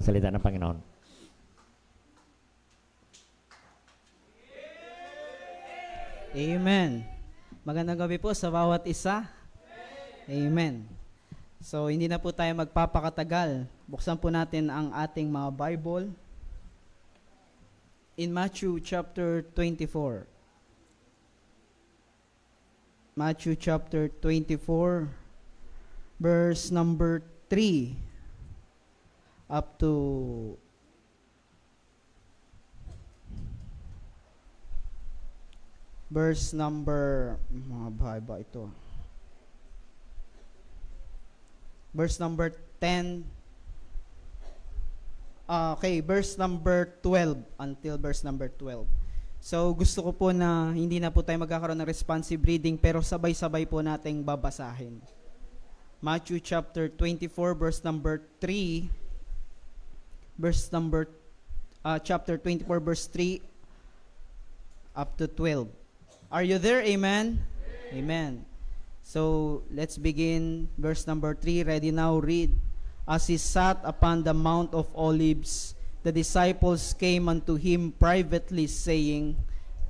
Salita ng Panginoon. Amen. Magandang gabi po sa bawat isa. Amen. So, hindi na po tayo magpapakatagal. Buksan po natin ang ating mga Bible in Matthew chapter 24. Matthew chapter 24, verse number 3 up to verse number, mahaba ito. Verse number 10. Okay, verse number 12 until verse number 12. So, gusto ko po na hindi na po tayo magkakaroon ng responsive reading, pero sabay-sabay po nating babasahin. Matthew chapter 24, verse number 3, chapter 24, verse 3 up to 12. Are you there? Amen? Amen. So, let's begin verse number 3. Ready now, read. As he sat upon the Mount of Olives, the disciples came unto him privately, saying,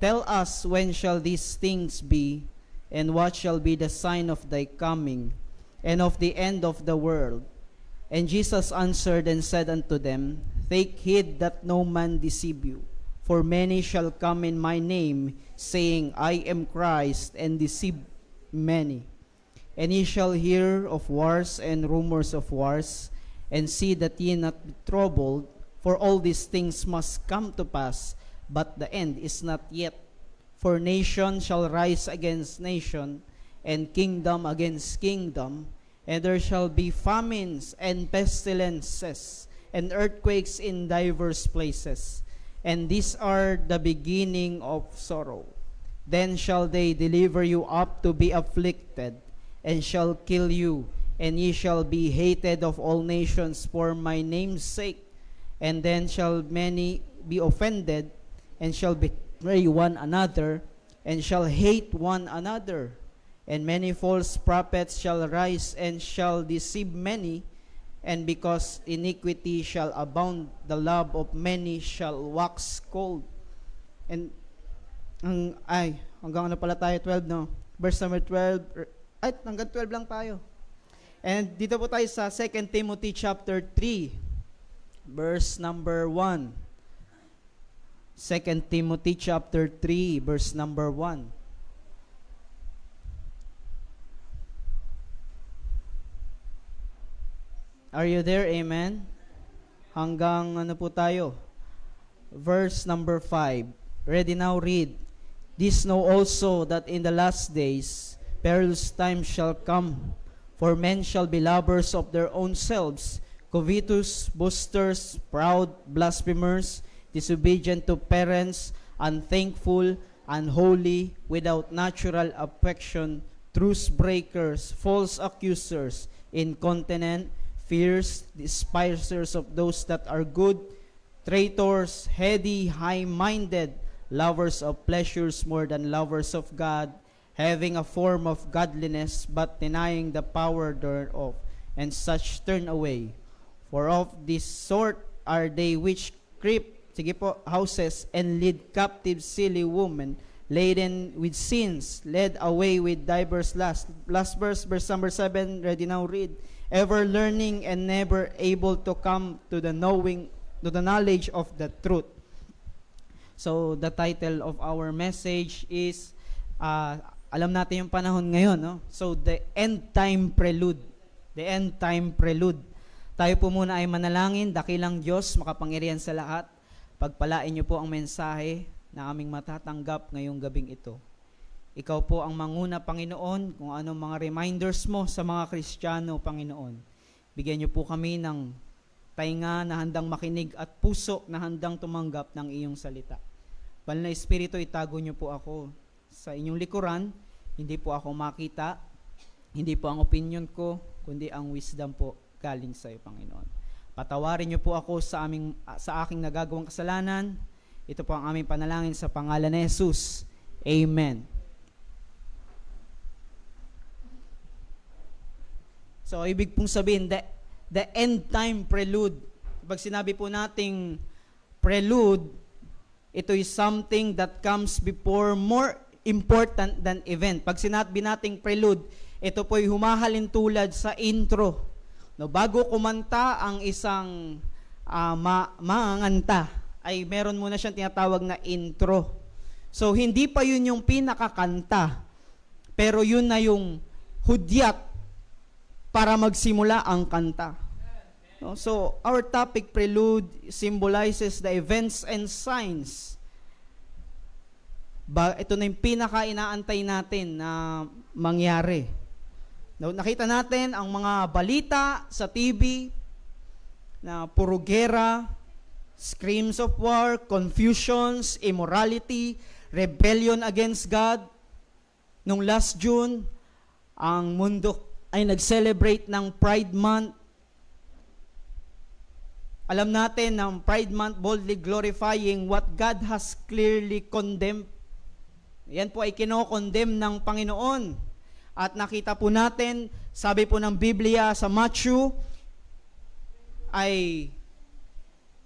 Tell us, when shall these things be, and what shall be the sign of thy coming, and of the end of the world? And Jesus answered and said unto them, Take heed that no man deceive you. For many shall come in my name, saying, I am Christ, and deceive many. And ye shall hear of wars and rumors of wars, and see that ye not be troubled, for all these things must come to pass, but the end is not yet. For nation shall rise against nation, and kingdom against kingdom, and there shall be famines and pestilences, and earthquakes in divers places. And these are the beginning of sorrow. Then shall they deliver you up to be afflicted, and shall kill you, and ye shall be hated of all nations for my name's sake. And then shall many be offended, and shall betray one another, and shall hate one another. And many false prophets shall rise, and shall deceive many. And because iniquity shall abound, the love of many shall wax cold. And hanggang ano pala tayo? 12, no? Verse number 12, hanggang 12 lang tayo. And dito po tayo sa 2 Timothy chapter 3, verse number 1. 2 Timothy chapter 3, verse number 1. Are you there? Amen? Hanggang ano po tayo? Verse number 5. Ready now, read. This know also that in the last days perilous times shall come, for men shall be lovers of their own selves, covetous, boasters, proud, blasphemers, disobedient to parents, unthankful, unholy, without natural affection, truce breakers, false accusers, incontinent, fierce, despisers of those that are good, traitors, heady, high-minded, lovers of pleasures more than lovers of God, having a form of godliness, but denying the power thereof, and such turn away. For of this sort are they which creep, houses, and lead captive silly women, laden with sins, led away with divers lusts. Last verse number 7, ready now, read. Ever learning and never able to come to the knowledge of the truth. So, the title of our message is, alam natin yung panahon ngayon, no? So, the end time prelude. The end time prelude. Tayo po muna ay manalangin, dakilang Diyos, makapangyarihan sa lahat. Pagpalain niyo po ang mensahe na aming matatanggap ngayong gabing ito. Ikaw po ang manguna, Panginoon, kung anong mga reminders mo sa mga Kristiyano, Panginoon. Bigyan niyo po kami ng tainga na handang makinig at puso na handang tumanggap ng iyong salita. Banal na Espiritu, itago niyo po ako sa inyong likuran. Hindi po ako makita, hindi po ang opinion ko, kundi ang wisdom po galing sa iyo, Panginoon. Patawarin niyo po ako sa aking nagagawang kasalanan. Ito po ang aming panalangin sa pangalan ni Jesus. Amen. So, ibig pong sabihin, the end time prelude. Kapag sinabi po nating prelude, ito is something that comes before, more important than event. Pag sinabi nating prelude, ito po ay humahalin tulad sa intro. No, bago kumanta ang isang manganganta, ay meron muna siyang tinatawag na intro. So, hindi pa yun yung pinakakanta, pero yun na yung hudyat para magsimula ang kanta. No? So, our topic, prelude, symbolizes the events and signs. Ito na yung pinaka-inaantay natin na mangyari. No? Nakita natin ang mga balita sa TV na puro gera, screams of war, confusions, immorality, rebellion against God. Nung last June, ang mundo ay nag-celebrate ng Pride Month. Alam natin na Pride Month boldly glorifying what God has clearly condemned. Yan po ay kinokondemn ng Panginoon. At nakita po natin, sabi po ng Biblia sa Matthew, ay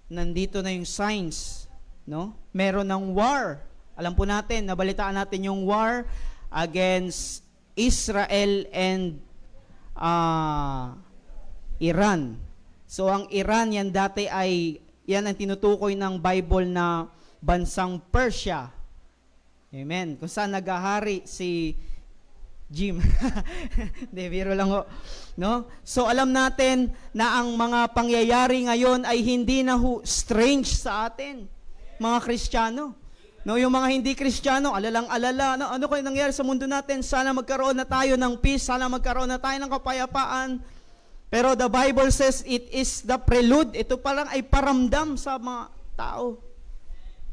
nandito na yung signs. No? Meron ng war. Alam po natin, nabalitaan natin yung war against Israel and Iran. So ang Iran, yan dati ay, yan ang tinutukoy ng Bible na bansang Persia. Amen. Kung saan naghahari si Jim. Hindi, biro lang ho. No? So alam natin na ang mga pangyayari ngayon ay hindi na strange sa atin, mga Kristiyano. No, yung mga hindi Kristiyano, alalang-alala, no, ano kaya nangyari sa mundo natin? Sana magkaroon na tayo ng peace, sana magkaroon na tayo ng kapayapaan. Pero the Bible says it is the prelude. Ito palang ay paramdam sa mga tao.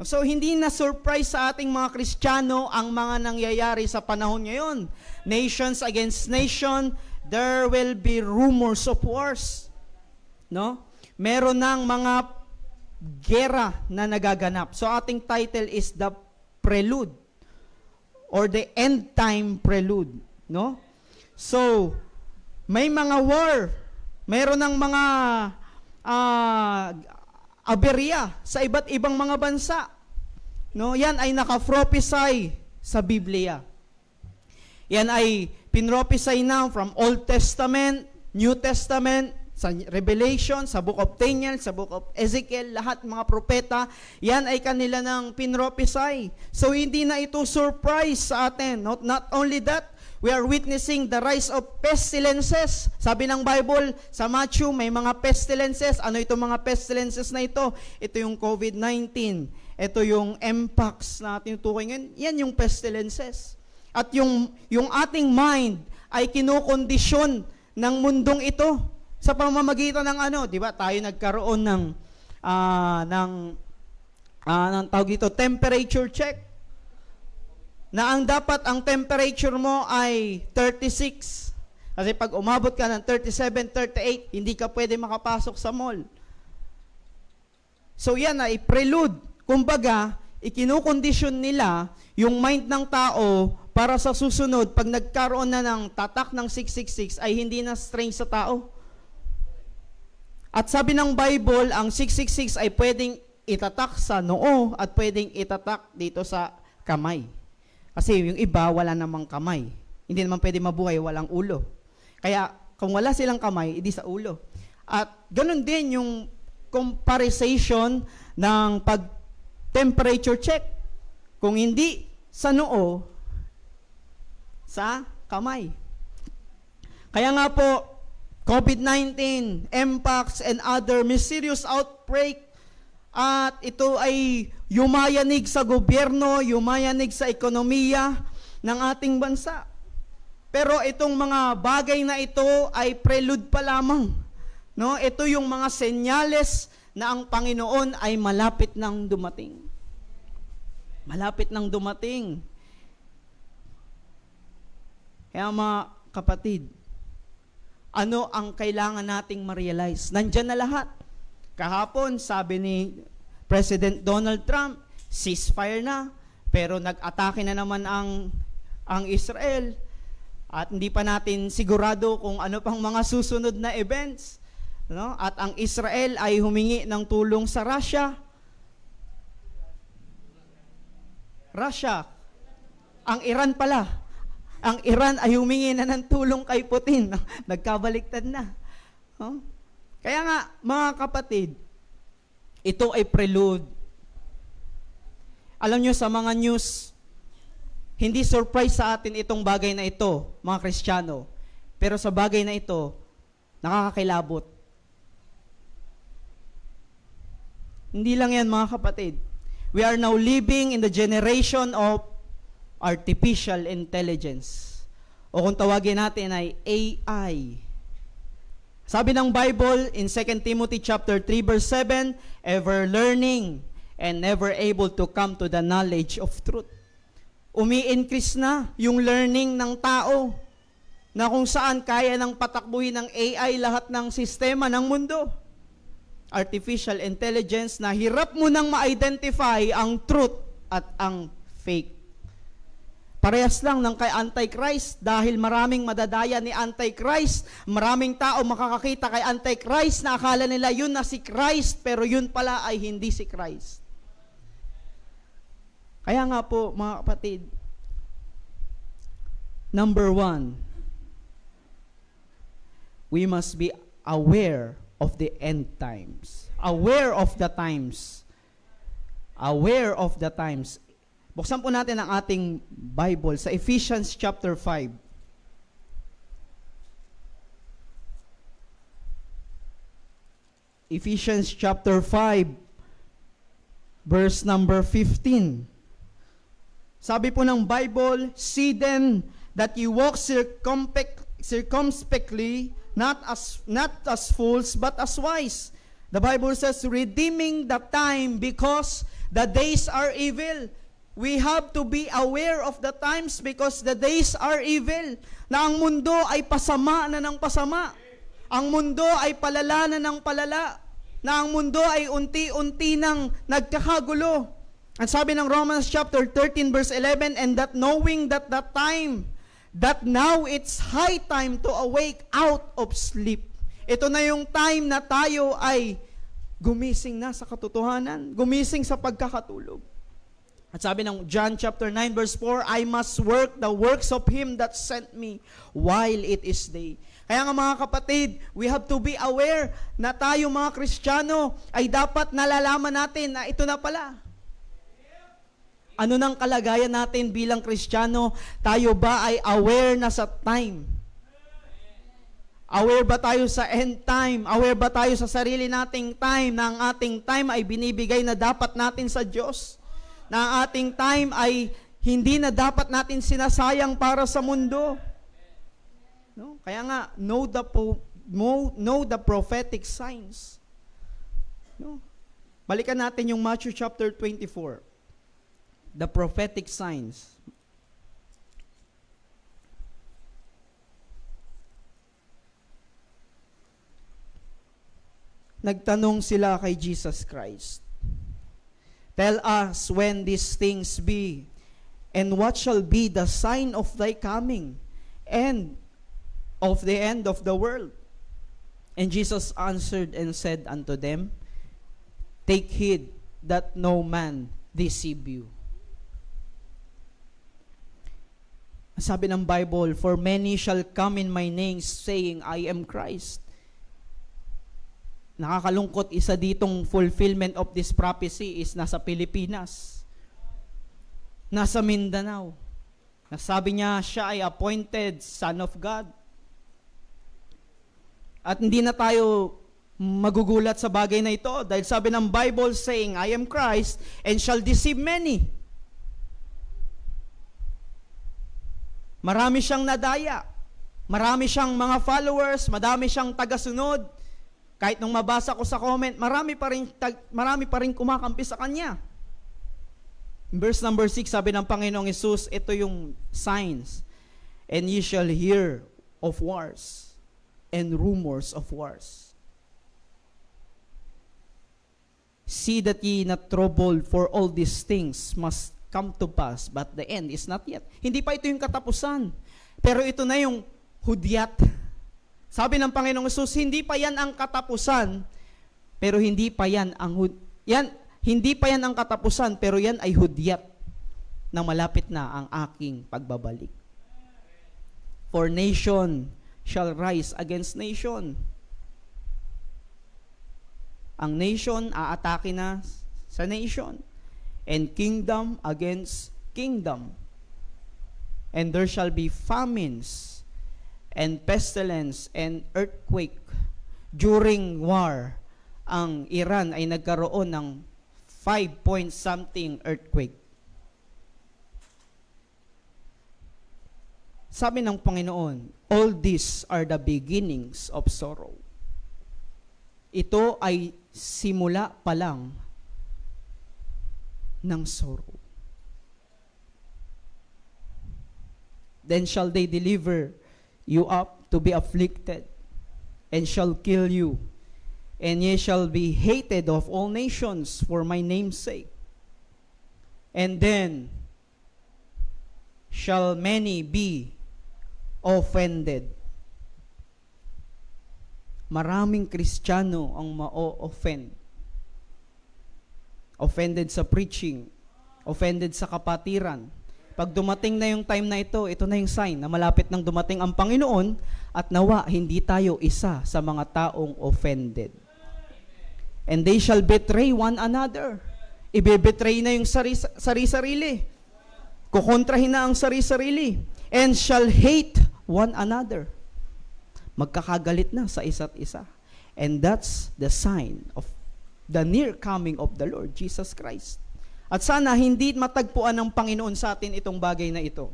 So, hindi na surprise sa ating mga Kristiyano ang mga nangyayari sa panahon ngayon. Nations against nation, there will be rumors of wars. No? Meron ng mga gera na nagaganap. So, ating title is the prelude or the end time prelude. No? So, may mga war. Meron ng mga aberya sa iba't ibang mga bansa. No, yan ay naka-prophesy sa Biblia. Yan ay pinrophesy na from Old Testament, New Testament, sa Revelation, sa Book of Daniel, sa Book of Ezekiel, lahat mga propeta, yan ay kanila ng pinrophesy. So hindi na ito surprise sa atin. Not only that, we are witnessing the rise of pestilences. Sabi ng Bible, sa Matthew, may mga pestilences. Ano itong mga pestilences na ito? Ito yung COVID-19. Ito yung mpox na tinutukoy ngayon. Yan yung pestilences. At yung ating mind ay kinokondisyon ng mundong ito sa pamamagitan ng ano, di ba? Tayo nagkaroon ng tawag dito, temperature check. Na ang dapat ang temperature mo ay 36. Kasi pag umabot ka ng 37, 38, hindi ka pwede makapasok sa mall. So yan ay prelude. Kumbaga, ikinukondisyon nila yung mind ng tao para sa susunod, pag nagkaroon na ng tatak ng 666, ay hindi na strange sa tao. At sabi ng Bible, ang 666 ay pwedeng itatak sa noo at pwedeng itatak dito sa kamay. Kasi yung iba, wala namang kamay. Hindi naman pwede mabuhay, walang ulo. Kaya, kung wala silang kamay, hindi sa ulo. At ganun din yung comparison ng pag-temperature check. Kung hindi sa noo, sa kamay. Kaya nga po, COVID-19, mpox, and other mysterious outbreak, at ito ay yumayanig sa gobyerno, yumayanig sa ekonomiya ng ating bansa. Pero itong mga bagay na ito ay prelude pa lamang. No? Ito yung mga senyales na ang Panginoon ay malapit nang dumating. Malapit nang dumating. Kaya mga kapatid, ano ang kailangan nating ma-realize? Nandyan na lahat. Kahapon, sabi ni President Donald Trump, ceasefire na, pero nag-atake na naman ang Israel at hindi pa natin sigurado kung ano pang mga susunod na events. No? At ang Israel ay humingi ng tulong sa Russia. Ang Iran pala. Ang Iran ay humingi na ng tulong kay Putin. Nagkabaliktad na. No? Kaya nga, mga kapatid, ito ay prelude. Alam nyo, sa mga news, hindi surprise sa atin itong bagay na ito, mga Kristiyano. Pero sa bagay na ito, nakakakilabot. Hindi lang yan, mga kapatid. We are now living in the generation of artificial intelligence. O kung tawagin natin ay AI. Sabi ng Bible in 2 Timothy chapter 3 verse 7, ever learning and never able to come to the knowledge of truth. Umi-increase na yung learning ng tao na kung saan kaya nang patakbuhin ng AI lahat ng sistema ng mundo. Artificial intelligence na hirap mo nang ma-identify ang truth at ang fake. Parehas lang ng kay Antichrist dahil maraming madadaya ni Antichrist. Maraming tao makakakita kay Antichrist na akala nila yun na si Christ pero yun pala ay hindi si Christ. Kaya nga po mga kapatid, number 1, we must be aware of the end times. Aware of the times. Aware of the times. Buksan po natin ang ating Bible sa Ephesians chapter 5. Ephesians chapter 5, verse number 15. Sabi po ng Bible, see then that you walk circumspectly, not as fools, but as wise. The Bible says, redeeming the time because the days are evil. We have to be aware of the times because the days are evil. Na ang mundo ay pasama na ng pasama. Ang mundo ay palala na ng palala. Na ang mundo ay unti-unti nang nagkakagulo. Ang sabi ng Romans chapter 13 verse 11, and that knowing that now it's high time to awake out of sleep. Ito na yung time na tayo ay gumising na sa katotohanan, gumising sa pagkakatulog. At sabi ng John chapter 9 verse 4, I must work the works of Him that sent me while it is day. Kaya nga mga kapatid, we have to be aware na tayo mga Kristiyano ay dapat nalalaman natin na ito na pala. Ano nang kalagayan natin bilang Kristiyano? Tayo ba ay aware na sa time? Aware ba tayo sa end time? Aware ba tayo sa sarili nating time na ang ating time ay binibigay na dapat natin sa Diyos? Na ang ating time ay hindi na dapat natin sinasayang para sa mundo. No? Kaya nga, know the prophetic signs. No? Balikan natin yung Matthew chapter 24. The prophetic signs. Nagtanong sila kay Jesus Christ. Tell us when these things be, and what shall be the sign of thy coming, and of the end of the world? And Jesus answered and said unto them, take heed that no man deceive you. Sabi ng Bible, for many shall come in my name, saying, I am Christ. Nakakalungkot, isa ditong fulfillment of this prophecy is nasa Pilipinas. Nasa Mindanao. Nasabi niya, siya ay appointed Son of God. At hindi na tayo magugulat sa bagay na ito dahil sabi ng Bible saying, I am Christ and shall deceive many. Marami siyang nadaya. Marami siyang mga followers, madami siyang tagasunod. Kahit nung mabasa ko sa comment, marami pa rin kumakampi sa kanya. Verse number 6, sabi ng Panginoong Hesus, ito yung signs. And ye shall hear of wars and rumors of wars. See that ye not troubled, for all these things must come to pass, but the end is not yet. Hindi pa ito yung katapusan. Pero ito na yung hudyat. Sabi ng Panginoong Hesus, hindi pa yan ang katapusan, pero hindi pa yan hindi pa yan ang katapusan, pero yan ay hudyat na malapit na ang aking pagbabalik. For nation shall rise against nation. Ang nation aatake na sa nation, and kingdom against kingdom. And there shall be famines and pestilence and earthquake. During war, ang Iran ay nagkaroon ng 5 point something earthquake. Sabi ng Panginoon, all these are the beginnings of sorrow. Ito ay simula pa lang ng sorrow. Then shall they deliver you up to be afflicted, and shall kill you, and ye shall be hated of all nations for my name's sake. And then shall many be offended. Maraming Kristiyano ang ma-offend. Offended sa preaching, offended sa kapatiran. Pag dumating na yung time na ito na yung sign na malapit nang dumating ang Panginoon, at nawa hindi tayo isa sa mga taong offended. And they shall betray one another. Ibe-betray na yung sarili-sarili. Kukontrahin na ang sarili-sarili. And shall hate one another. Magkakagalit na sa isa't isa. And that's the sign of the near coming of the Lord Jesus Christ. At sana hindi matagpuan ng Panginoon sa atin itong bagay na ito.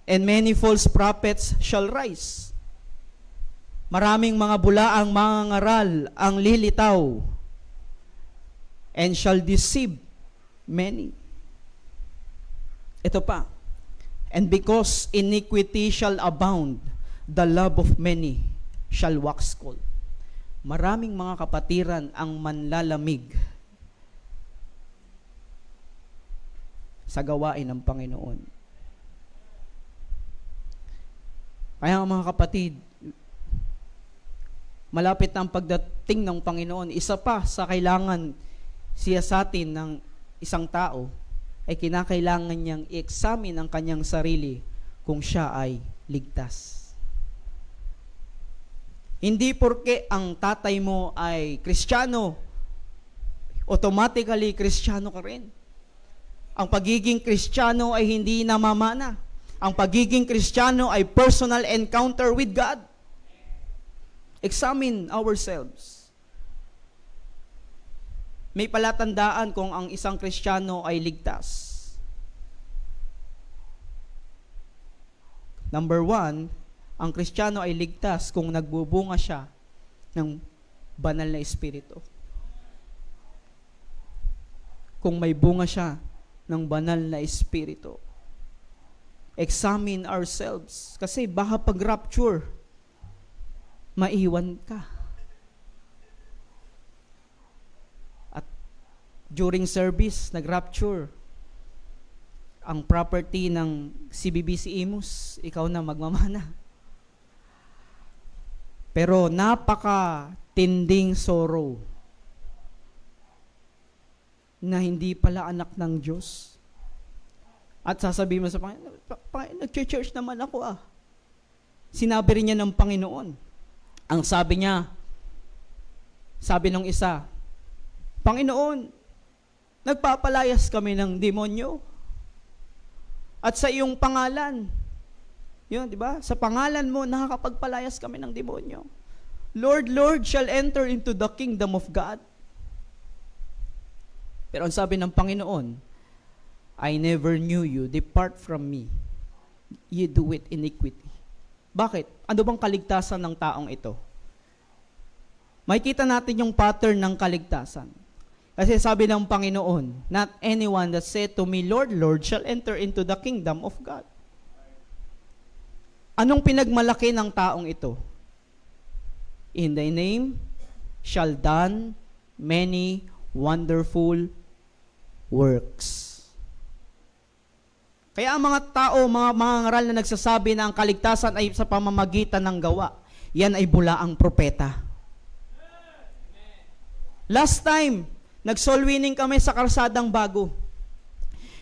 And many false prophets shall rise. Maraming mga bulaang mangangaral ang lilitaw, and shall deceive many. Ito pa. And because iniquity shall abound, the love of many shall wax cold. Maraming mga kapatiran ang manlalamig sa gawain ng Panginoon. Kaya mga kapatid, malapit na ang pagdating ng Panginoon. Isa pa sa kailangan siya sa atin ng isang tao ay kinakailangan niyang i-examine ang kanyang sarili kung siya ay ligtas. Hindi porke ang tatay mo ay Kristiyano, automatically Kristiyano ka rin. Ang pagiging Kristiyano ay hindi namamana. Ang pagiging Kristiyano ay personal encounter with God. Examine ourselves. May palatandaan kung ang isang Kristiyano ay ligtas. Number 1, ang Kristiyano ay ligtas kung nagbubunga siya ng banal na espiritu. Kung may bunga siya ng banal na espiritu. Examine ourselves. Kasi baka pag-rapture, maiwan ka. At during service, nag-rapture, ang property ng CBBC Imus, ikaw na magmamana. Pero napaka-tinding sorrow na hindi pala anak ng Diyos. At sasabihin mo sa Panginoon, nag-church naman ako ah. Sinabi rin niya ng Panginoon. Ang sabi niya, sabi nung isa, Panginoon, nagpapalayas kami ng demonyo. At sa iyong pangalan, yun, di ba? Sa pangalan mo, nakakapagpalayas kami ng demonyo. Lord, Lord, shall enter into the kingdom of God. Pero ang sabi ng Panginoon, I never knew you, depart from me. You do it iniquity. Bakit? Ano bang kaligtasan ng taong ito? Makikita natin yung pattern ng kaligtasan. Kasi sabi ng Panginoon, not anyone that said to me, Lord, Lord, shall enter into the kingdom of God. Anong pinagmalaki ng taong ito? In thy name shall done many wonderful works. Kaya ang mga tao, mga ngaral na nagsasabi na ang kaligtasan ay sa pamamagitan ng gawa, yan ay bulaang propeta. Last time, nag-soul winning kami sa Kalsadang Bago.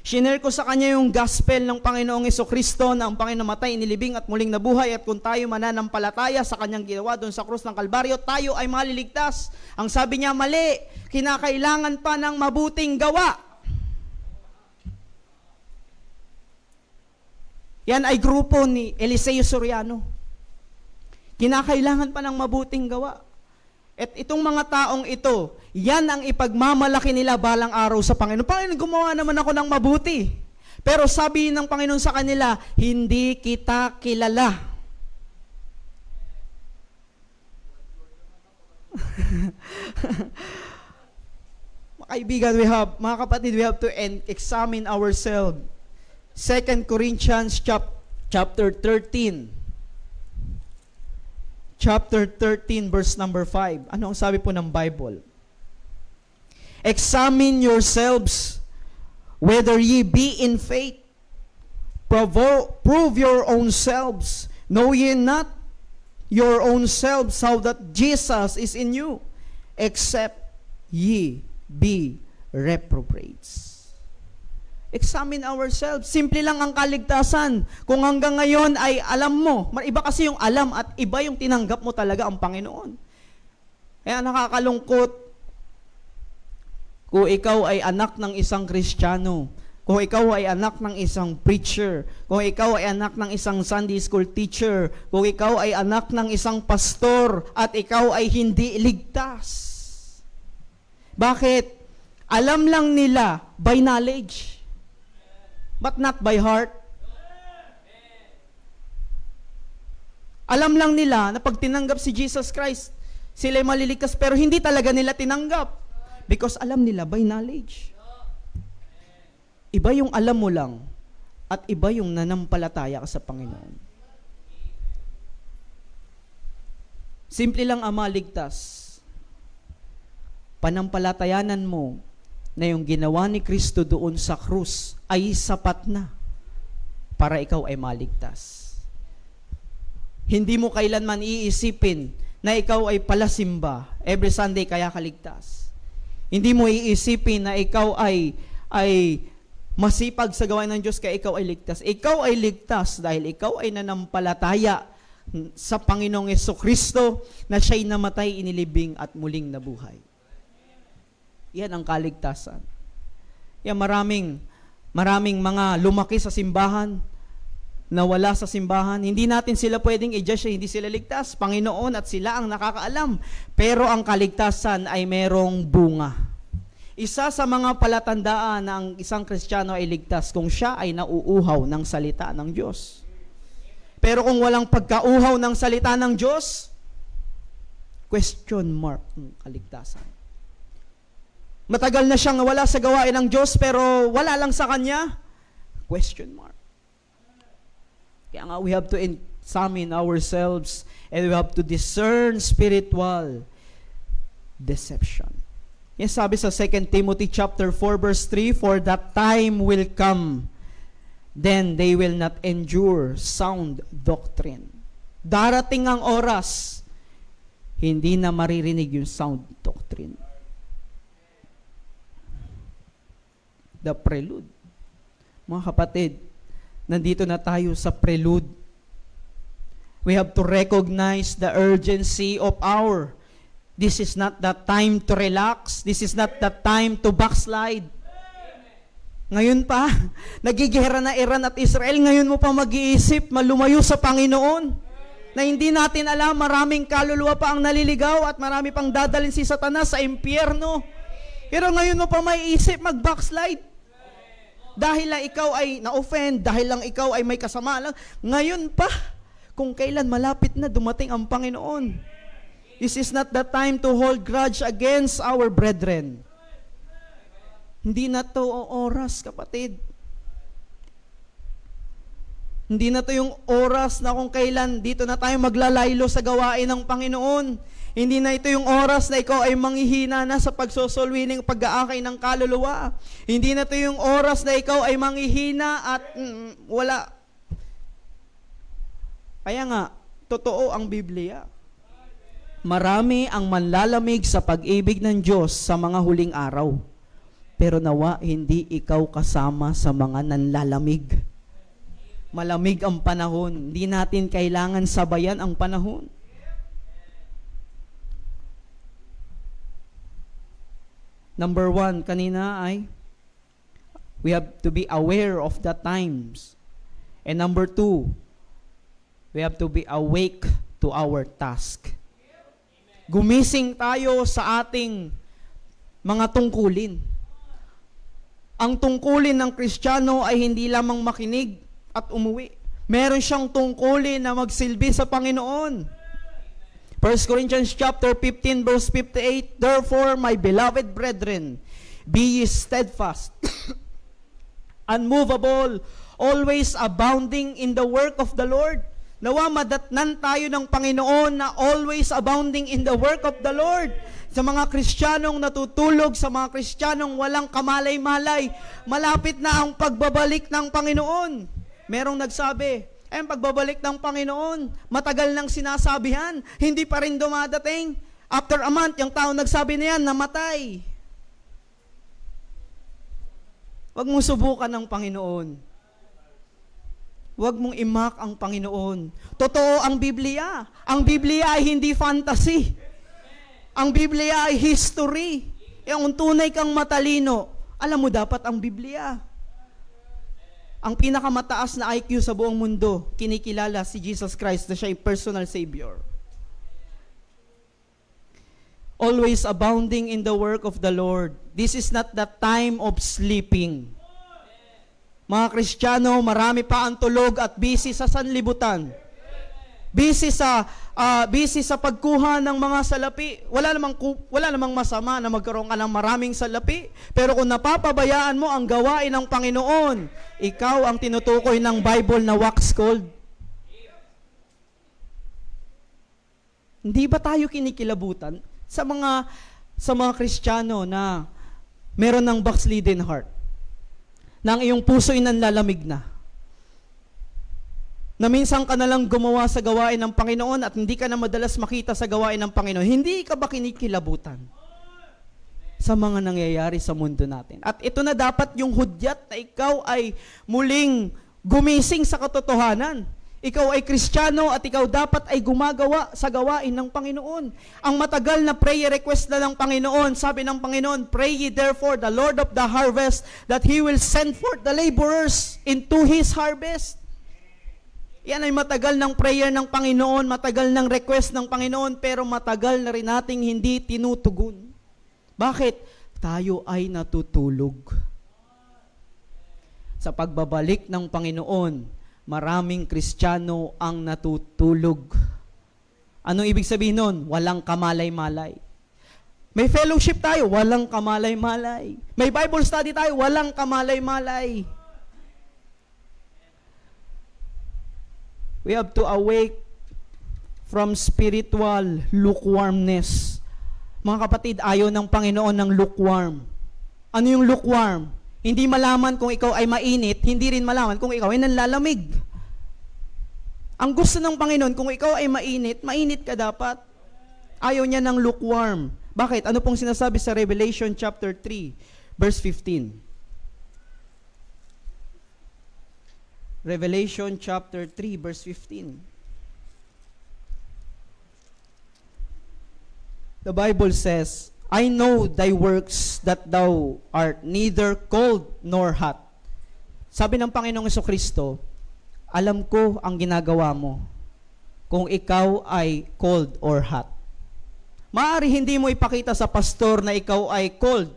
Shinare ko sa kanya yung gospel ng Panginoong Jesucristo na ang Panginoon matay, inilibing at muling nabuhay, at kung tayo mananampalataya sa kanyang ginawa doon sa krus ng Kalbaryo, tayo ay maliligtas. Ang sabi niya, mali, kinakailangan pa ng mabuting gawa. Yan ay grupo ni Eliseo Soriano. Kinakailangan pa ng mabuting gawa. At itong mga taong ito, yan ang ipagmamalaki nila balang araw sa Panginoon. Panginoon, gumawa naman ako ng mabuti. Pero sabi ng Panginoon sa kanila, hindi kita kilala. Mga kaibigan, mga kapatid, we have to examine ourselves. 2 Corinthians chapter 13. Chapter 13, verse number 5. Ano ang sabi po ng Bible? Examine yourselves, whether ye be in faith. Prove your own selves. Know ye not your own selves how that Jesus is in you, except ye be reprobates. Examine ourselves. Simple lang ang kaligtasan. Kung hanggang ngayon ay alam mo, iba kasi yung alam at iba yung tinanggap mo talaga ang Panginoon. Kaya nakakalungkot kung ikaw ay anak ng isang Kristiyano, kung ikaw ay anak ng isang preacher, kung ikaw ay anak ng isang Sunday school teacher, kung ikaw ay anak ng isang pastor at ikaw ay hindi ligtas. Bakit? Alam lang nila by knowledge, but not by heart. Alam lang nila na pag tinanggap si Jesus Christ, sila ay maliligtas, pero hindi talaga nila tinanggap. Because alam nila by knowledge. Iba yung alam mo lang, at iba yung nanampalataya ka sa Panginoon. Simple lang ang maligtas. Panampalatayanan mo na yung ginawa ni Kristo doon sa krus ay sapat na para ikaw ay maligtas. Hindi mo kailanman iisipin na ikaw ay palasimba every Sunday kaya kaligtas. Hindi mo iisipin na ikaw ay masipag sa gawain ng Diyos kaya ikaw ay ligtas. Ikaw ay ligtas dahil ikaw ay nanampalataya sa Panginoong Jesucristo na siya'y namatay, inilibing at muling nabuhay. Yan ang kaligtasan. Yan maraming mga lumaki sa simbahan, na wala sa simbahan. Hindi natin sila pwedeng i-judge, hindi sila ligtas. Panginoon at sila ang nakakaalam. Pero ang kaligtasan ay merong bunga. Isa sa mga palatandaan ng isang Kristiyano ay ligtas kung siya ay nauuhaw ng salita ng Diyos. Pero kung walang pagkauhaw ng salita ng Diyos, question mark ang kaligtasan. Matagal na siyang wala sa gawain ng Diyos pero wala lang sa Kanya, question mark. Kaya nga we have to examine ourselves and we have to discern spiritual deception. Yes, sabi sa 2 Timothy chapter 4 verse 3, for that time will come, then they will not endure sound doctrine. Darating ang oras, hindi na maririnig yung sound doctrine. The prelude. Mga kapatid, nandito na tayo sa prelude. We have to recognize the urgency of our. This is not the time to relax. This is not the time to backslide. Ngayon pa, nagigihera na Iran at Israel, ngayon mo pa mag-iisip, malumayo sa Panginoon. Na hindi natin alam, maraming kaluluwa pa ang naliligaw at marami pang dadalhin si Satanas sa impyerno. Pero ngayon mo pa may isip mag-backslide. Dahil lang ikaw ay na-offend, dahil lang ikaw ay may kasama lang, ngayon pa, kung kailan malapit na dumating ang Panginoon. This is not the time to hold grudge against our brethren. Hindi na to oras, kapatid. Hindi na to yung oras na kung kailan dito na tayo maglalaylo sa gawain ng Panginoon. Hindi na ito yung oras na ikaw ay manghihina na sa pagsosolwi ng pag-aakay ng kaluluwa. Hindi na ito yung oras na ikaw ay manghihina at wala. Kaya nga, totoo ang Biblia. Marami ang manlalamig sa pag-ibig ng Diyos sa mga huling araw. Pero nawa, hindi ikaw kasama sa mga nanlalamig. Malamig ang panahon. Hindi natin kailangan sabayan ang panahon. Number 1, kanina ay, we have to be aware of the times. And number 2, we have to be awake to our task. Gumising tayo sa ating mga tungkulin. Ang tungkulin ng Kristiyano ay hindi lamang makinig at umuwi. Meron siyang tungkulin na magsilbi sa Panginoon. 1 Corinthians chapter 15 verse 58, therefore, my beloved brethren, be ye steadfast, unmovable, always abounding in the work of the Lord. Nawa madatnan tayo ng Panginoon na always abounding in the work of the Lord. Sa mga Kristiyanong natutulog, sa mga Kristiyanong walang kamalay-malay, malapit na ang pagbabalik ng Panginoon. Merong nagsabi, ang pagbabalik ng Panginoon, matagal nang sinasabihan, hindi pa rin dumadating. After a month, yung tao nagsabi na yan, namatay. Huwag mong subukan ng Panginoon. Huwag mong imak ang Panginoon. Totoo ang Biblia. Ang Biblia ay hindi fantasy. Ang Biblia ay history. Yung tunay kang matalino, alam mo dapat ang Biblia. Ang pinakamataas na IQ sa buong mundo, kinikilala si Jesus Christ na siya ay personal Savior. Always abounding in the work of the Lord. This is not the time of sleeping. Mga Kristiyano, marami pa ang tulog at busy sa sanlibutan. Busy sa pagkuha ng mga salapi. Wala namang masama na magkaroon ka ng maraming salapi. Pero kung napapabayaan mo ang gawain ng Panginoon, ikaw ang tinutukoy ng Bible na wax cold. Hindi ba tayo kinikilabutan sa mga Kristiyano na meron ng backslidden heart? Na ang iyong puso ay nanlalamig na. Na minsan ka na lang gumawa sa gawain ng Panginoon at hindi ka na madalas makita sa gawain ng Panginoon. Hindi ka ba kinikilabutan sa mga nangyayari sa mundo natin? At ito na dapat yung hudyat na ikaw ay muling gumising sa katotohanan. Ikaw ay Kristiyano at ikaw dapat ay gumagawa sa gawain ng Panginoon. Ang matagal na prayer request na ng Panginoon, sabi ng Panginoon, pray ye therefore the Lord of the harvest that He will send forth the laborers into His harvest. Yan ay matagal ng prayer ng Panginoon, matagal ng request ng Panginoon, pero matagal na rin nating hindi tinutugon. Bakit? Tayo ay natutulog. Sa pagbabalik ng Panginoon, maraming Kristiyano ang natutulog. Anong ibig sabihin nun? Walang kamalay-malay. May fellowship tayo, walang kamalay-malay. May Bible study tayo, walang kamalay-malay. We have to awake from spiritual lukewarmness. Mga kapatid, ayaw ng Panginoon ng lukewarm. Ano yung lukewarm? Hindi malaman kung ikaw ay mainit, hindi rin malaman kung ikaw ay nanlalamig. Ang gusto ng Panginoon, kung ikaw ay mainit, mainit ka dapat. Ayaw niya ng lukewarm. Bakit? Ano pong sinasabi sa Revelation chapter 3, verse 15? Revelation chapter 3 verse 15. The Bible says, I know thy works that thou art neither cold nor hot. Sabi ng Panginoong Jesucristo, alam ko ang ginagawa mo kung ikaw ay cold or hot. Maaari hindi mo ipakita sa pastor na ikaw ay cold.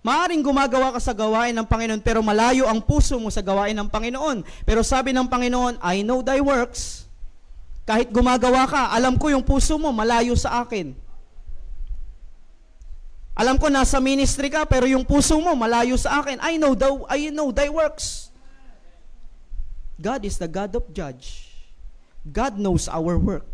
Maaring gumagawa ka sa gawain ng Panginoon pero malayo ang puso mo sa gawain ng Panginoon. Pero sabi ng Panginoon, I know thy works. Kahit gumagawa ka, alam ko yung puso mo malayo sa akin. Alam ko nasa ministry ka pero yung puso mo malayo sa akin. I know thy works. God is the God of judge. God knows our work.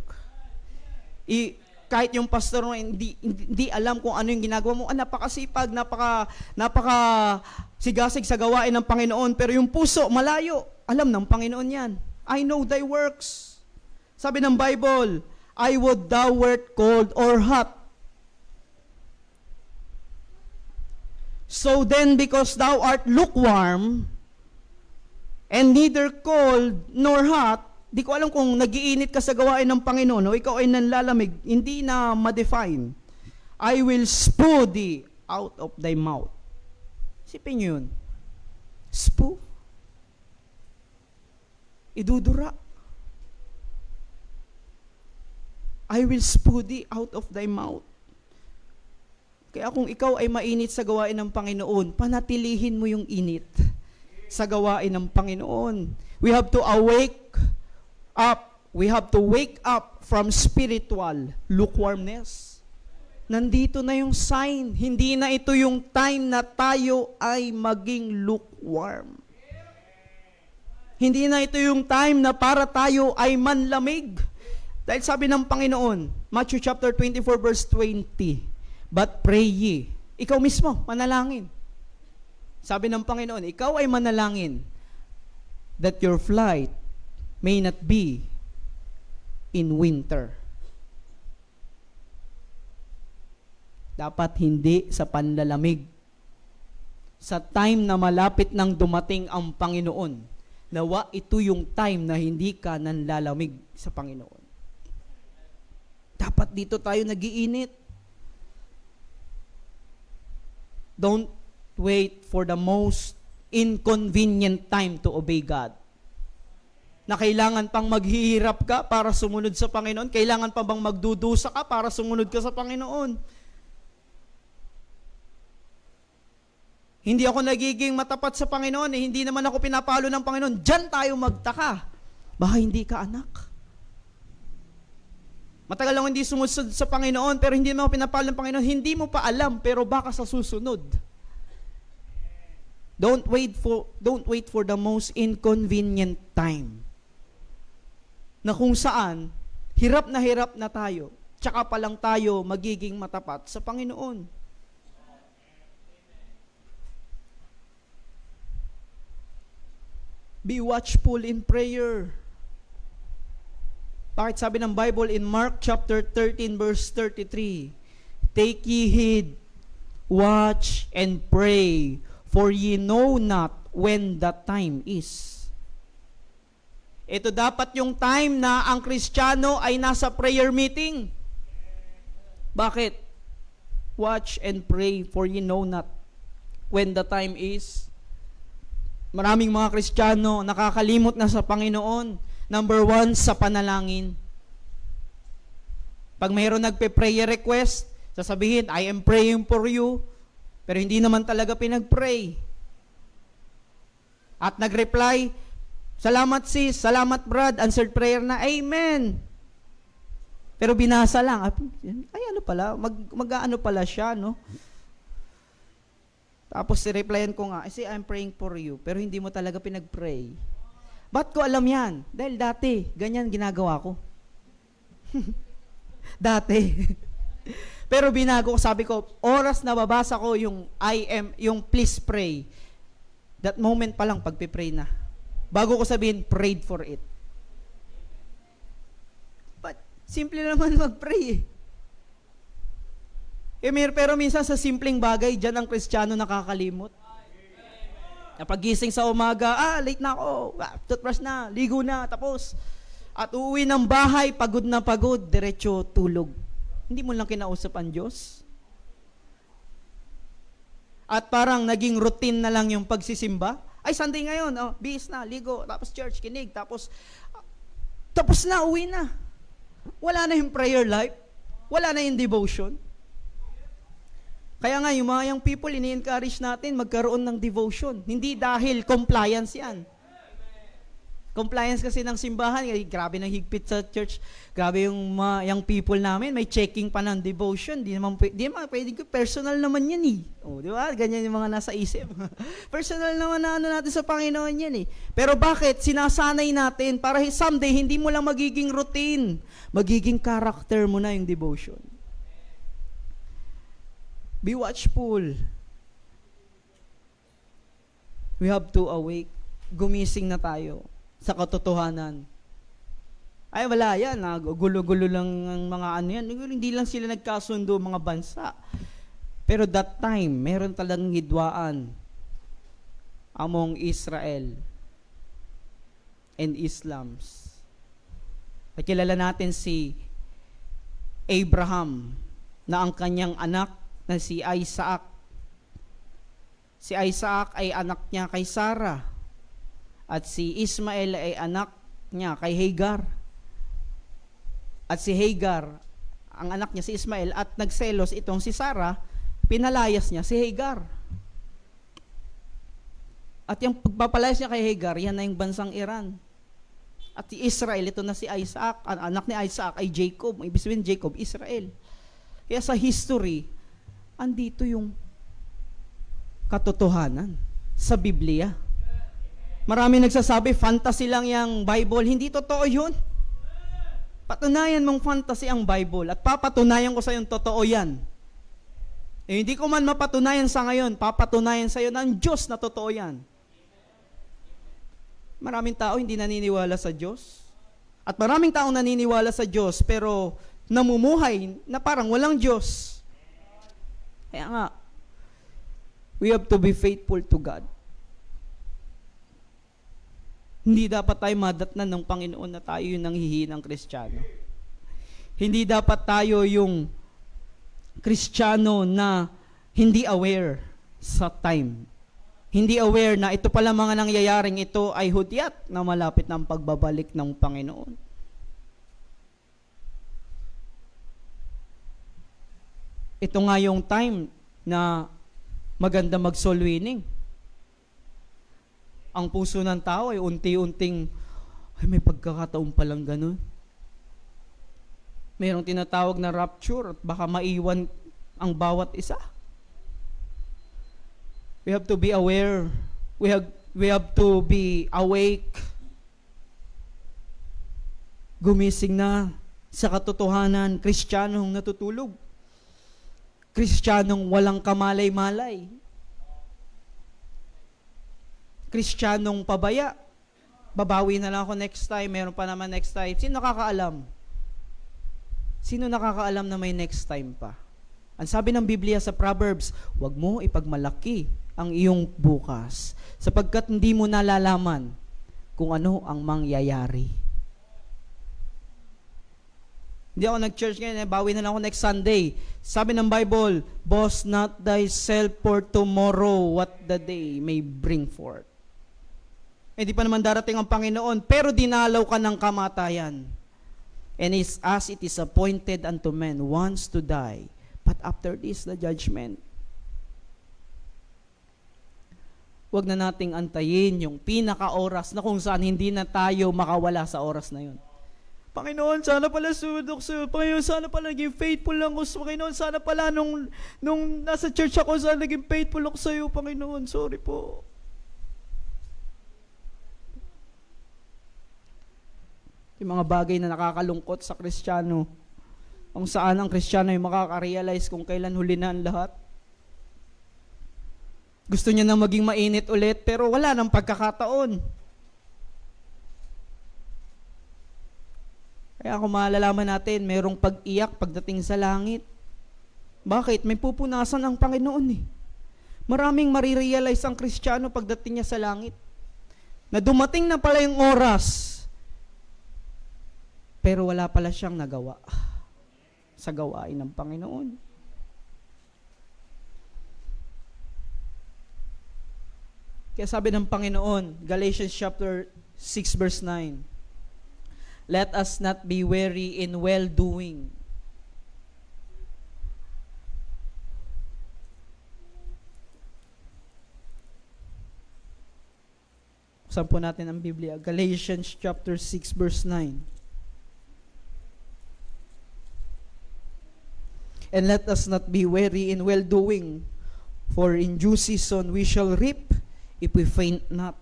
Kahit yung pastor mo hindi alam kung ano yung ginagawa mo, napakasipag, napaka sigasig sa gawain ng Panginoon, pero yung puso malayo, alam ng Panginoon yan. I know thy works. Sabi ng Bible, I would thou wert cold or hot. So then, because thou art lukewarm, and neither cold nor hot, di ko alam kung nagiinit ka sa gawain ng Panginoon o ikaw ay nanlalamig, hindi na ma-define. I will spew thee out of thy mouth. Sipin nyo yun. Spew. Idudura. I will spew thee out of thy mouth. Kaya kung ikaw ay mainit sa gawain ng Panginoon, panatilihin mo yung init sa gawain ng Panginoon. We have to awake up. We have to wake up from spiritual lukewarmness. Nandito na yung sign. Hindi na ito yung time na tayo ay maging lukewarm. Hindi na ito yung time na para tayo ay manlamig. Dahil sabi ng Panginoon, Matthew chapter 24 verse 20, but pray ye. Ikaw mismo, manalangin. Sabi ng Panginoon, ikaw ay manalangin that your flight may not be in winter. Dapat hindi sa panlalamig. Sa time na malapit nang dumating ang Panginoon, nawa ito yung time na hindi ka nanlalamig sa Panginoon. Dapat dito tayo nagiinit. Don't wait for the most inconvenient time to obey God. Na kailangan pang maghihirap ka para sumunod sa Panginoon? Kailangan pa bang magdudusa ka para sumunod ka sa Panginoon? Hindi ako nagiging matapat sa Panginoon, hindi naman ako pinapalo ng Panginoon. Diyan tayo magtaka. Baka hindi ka anak. Matagal lang hindi sumusunod sa Panginoon, pero hindi mo pinapalo ng Panginoon. Hindi mo pa alam, pero baka sa susunod. Don't wait for the most inconvenient time. Na kung saan, hirap na tayo, tsaka pa lang tayo magiging matapat sa Panginoon. Be watchful in prayer. Bakit sabi ng Bible in Mark chapter 13 verse 33, take ye heed, watch and pray, for ye know not when the time is. Ito dapat yung time na ang Kristiyano ay nasa prayer meeting. Bakit? Watch and pray, for ye know not when the time is. Maraming mga Kristiyano nakakalimot na sa Panginoon. Number 1, sa panalangin. Pag mayroon nagpe-prayer request, sasabihin, I am praying for you, pero hindi naman talaga pinag-pray. At nag-reply, salamat sis, salamat brad, answered prayer na, amen. Pero binasa lang, ay ano pala, mag-ano pala siya, no? Tapos si-replyan ko nga, say I'm praying for you, pero hindi mo talaga pinag-pray. Ba't ko alam yan? Dahil dati, ganyan ginagawa ko. Dati. Pero binago ko, sabi ko, oras na babasa ko yung yung please pray. That moment pa lang, pagpipray na. Bago ko sabihin, prayed for it. But, simple naman mag-pray pero minsan sa simpleng bagay, dyan ang Kristiyano nakakalimot. Napagising sa umaga, late na ako, toothbrush na, ligo na, tapos. At uuwi ng bahay, pagod na pagod, diretso tulog. Hindi mo lang kinausap ang Diyos. At parang naging routine na lang yung pagsisimba. Ay, Sunday ngayon, bihis na, ligo, tapos church, kinig, tapos na, uwi na. Wala na yung prayer life, wala na yung devotion. Kaya nga, yung mga young people, ini-encourage natin magkaroon ng devotion. Hindi dahil compliance yan. Compliance kasi ng simbahan, grabe ng higpit sa church. Grabe yung people namin, may checking pa ng devotion. Di naman pwede ko, personal naman yan eh. O, di ba? Ganyan yung mga nasa isip. Personal naman na ano natin sa Panginoon yan eh. Pero bakit? Sinasanay natin para someday hindi mo lang magiging routine. Magiging character mo na yung devotion. Be watchful. We have to awake. Gumising na tayo sa katotohanan. Ay, wala yan. Gulo-gulo lang ang mga ano yan. Hindi lang sila nagkasundo, mga bansa. Pero that time, meron talagang hidwaan among Israel and Islams. At kilala natin si Abraham na ang kanyang anak na si Isaac. Si Isaac ay anak niya kay Sarah. At si Ismael ay anak niya kay Hagar. At si Hagar, ang anak niya si Ismael, at nagselos itong si Sarah, pinalayas niya si Hagar. At yung pagpapalayas niya kay Hagar, yan na yung bansang Iran. At si Israel, ito na si Isaac, ang anak ni Isaac ay Jacob. Ibig sabihin Jacob, Israel. Kaya sa history, andito yung katotohanan sa Biblia. Marami nagsasabi, fantasy lang yung Bible. Hindi totoo yun. Patunayan mong fantasy ang Bible at papatunayan ko sa yung totoo yan. Eh, hindi ko man mapatunayan sa ngayon, papatunayan sa iyo ng Diyos na totoo yan. Maraming tao hindi naniniwala sa Diyos. At maraming tao naniniwala sa Diyos pero namumuhay na parang walang Diyos. Kaya nga, we have to be faithful to God. Hindi dapat tayo madatnan ng Panginoon na tayo yung nanghihinang Kristiyano. Hindi dapat tayo yung Kristiyano na hindi aware sa time. Hindi aware na ito pala mga nangyayaring ito ay hudyat na malapit ng pagbabalik ng Panginoon. Ito nga yung time na maganda mag-soul winning. Ang puso ng tao ay unti-unting, ay may pagkakataon palang ganun. Mayroong tinatawag na rapture at baka maiwan ang bawat isa. We have to be aware. We have to be awake. Gumising na sa katotohanan, Kristiyanong natutulog. Kristiyanong walang kamalay-malay. Kristiyanong pabaya. Babawi na lang ako next time, meron pa naman next time. Sino nakakaalam? Sino nakakaalam na may next time pa? Ang sabi ng Biblia sa Proverbs, huwag mo ipagmalaki ang iyong bukas, sapagkat hindi mo nalalaman kung ano ang mangyayari. Hindi ako nag-church ngayon, bawi na lang ako next Sunday. Sabi ng Bible, boast not thyself for tomorrow what the day may bring forth. Hindi pa naman darating ang Panginoon, pero dinalaw ka ng kamatayan. And as it is appointed unto men once to die, but after this, the judgment. Huwag na nating antayin yung pinaka-oras na kung saan hindi na tayo makawala sa oras na yun. Panginoon, sana pala sunod sa'yo. Panginoon, sana pala naging faithful lang ako. Panginoon, sana pala nung nasa church ako, sana naging faithful ako sa'yo, Panginoon. Sorry po. Yung mga bagay na nakakalungkot sa Kristiyano, kung saan ang Kristiyano ay makaka-realize kung kailan huli na ang lahat. Gusto niya na maging mainit ulit, pero wala nang pagkakataon. Kaya kung malalaman natin, mayroong pag-iyak pagdating sa langit. Bakit? May pupunasan ang Panginoon eh. Maraming marirealize ang Kristiyano pagdating niya sa langit. Na dumating na pala yung oras, pero wala pala siyang nagawa sa gawain ng Panginoon. Kaya sabi ng Panginoon, Galatians chapter 6 verse 9, let us not be weary in well-doing. Saan po natin ang Biblia? Galatians chapter 6 verse 9. And let us not be weary in well-doing, for in due season we shall reap if we faint not.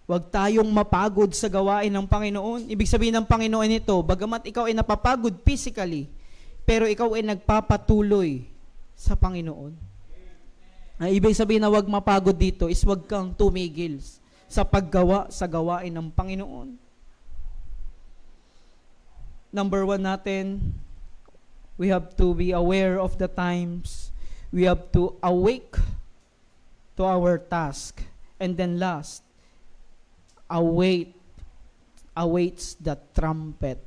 Huwag tayong mapagod sa gawain ng Panginoon. Ibig sabihin ng Panginoon ito, bagamat ikaw ay napapagod physically, pero ikaw ay nagpapatuloy sa Panginoon. Ay, ibig sabihin na huwag mapagod dito is huwag kang tumigil sa paggawa sa gawain ng Panginoon. Number 1 natin, we have to be aware of the times. We have to awake to our task. And then last, awaits the trumpet.